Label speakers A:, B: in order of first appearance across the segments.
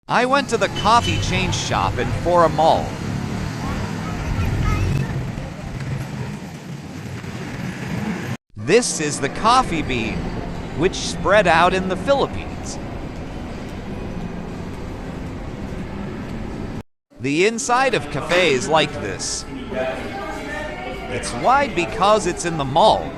A: I went to the coffee chain shop in Fora Mall. This is the coffee bean, which spread out in the Philippines. The inside of cafes like this. It's wide because it's in the mall.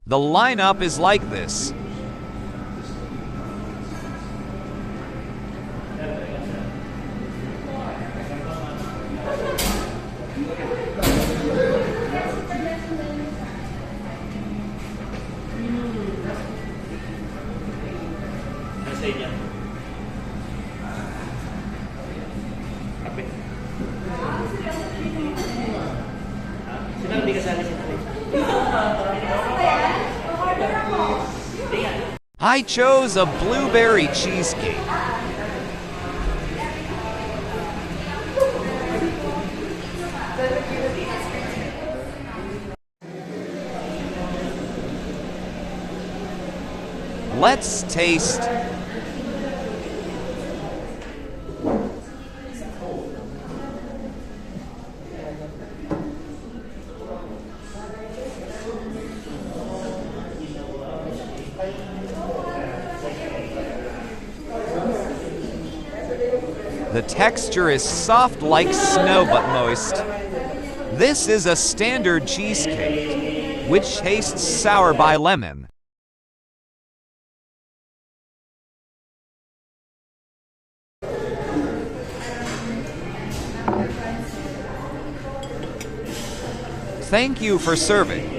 A: The lineup is like this. I chose a blueberry cheesecake. Let's taste. The texture is soft like snow but moist. This is a standard cheesecake, which tastes sour by lemon. Thank you for serving.